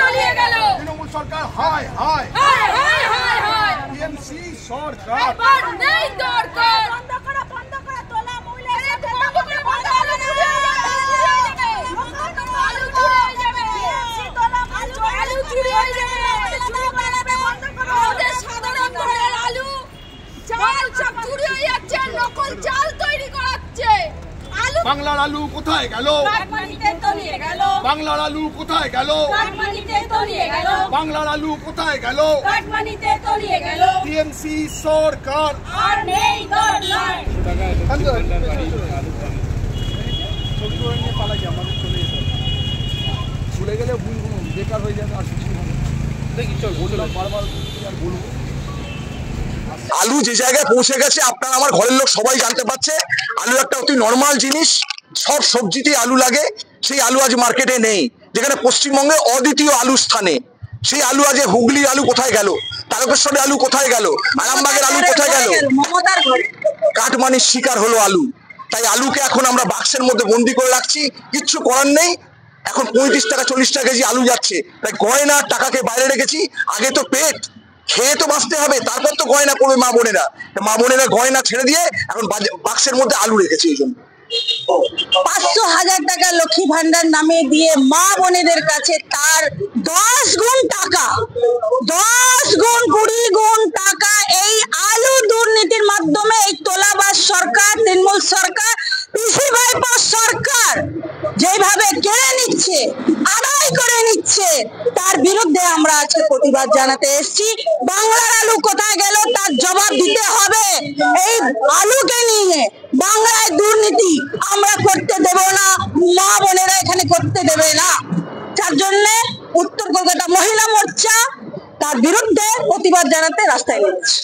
তলিয়ে গেল তৃণমূল সরকার হায় হায় হায় হায় হায় হায় টিএমসি সরকার এবার নেই দরকার বন্ধ করা তোলা মহিলা আলু চুরি হয়ে যাবে আলু চুরি হয়ে যাবে আমাদের সাধারণ ঘরের আলু চাল সব চুরি হয়ে যাচ্ছে নকল চাল তৈরি করাচ্ছে আলু বাংলার আলু কোথায় গেল কাটমানিতে তলিয়ে গেল বাংলার আলু কোথায় গেল কাটমানিতে তলিয়ে গেল বাংলার আলু কোথায় গেল কাটমানিতে তলিয়ে গেল টিএমসি সরকার আর নেই দরকার চলে গেলে বেকার হয়ে যাবে আর কিছু দেখি চল বললাম বারবার আর বলবো আলু যে জায়গায় পৌঁছে গেছে আপনার আমার ঘরের লোক সবাই জানতে পারছে আলু একটা অতি নর্মাল জিনিস সব সবজিতেই আলু লাগে সেই আলু আজ মার্কেটে নেই যেখানে পশ্চিমবঙ্গে অদ্বিতীয় আলু স্থানে সেই আলু আজ হুগলির আলু কোথায় গেল তারকেশ্বরের আলু কোথায় গেল আরামবাগের আলু কোথায় গেল কাটমানির শিকার হলো আলু তাই আলুকে এখন আমরা বাক্সের মধ্যে বন্দি করে রাখছি কিচ্ছু করার নেই এখন 35 টাকা 40 টাকা কেজি আলু যাচ্ছে তাই গয়না টাকাকে বাইরে রেখেছি আগে তো পেট খেয়ে তো বাঁচতে হবে তারপর তো গয়না করবে মা বোনেরা গয়না ছেড়ে দিয়ে এখন বাক্সের মধ্যে আলু রেখেছে এই জন্য 500,000 টাকা লক্ষ্মী ভান্ডার নামে দিয়ে মা বোনেদের কাছে তার 10 গুণ টাকা 10 গুণ 20 গুণ টাকা এই আলু দুর্নীতির মাধ্যমে এই তোলাবাজ সরকার তৃণমূল সরকার পিসি ভাইপো সরকার যেভাবে কেড়ে নিচ্ছে আদায় করে নিচ্ছে তার বিরুদ্ধে আমরা আজকে প্রতিবাদ জানাতে এসেছি বাংলার আলু কোথায় গেল তার জবাব দিতে হবে এই আলুকে নিয়ে বাংলায় দুর্নীতি আমরা করতে দেব না মা বোনেরা এখানে করতে দেবে না তার জন্য উত্তর কলকাতা মহিলা মোর্চা তার বিরুদ্ধে প্রতিবাদ জানাতে রাস্তায় নেমেছে।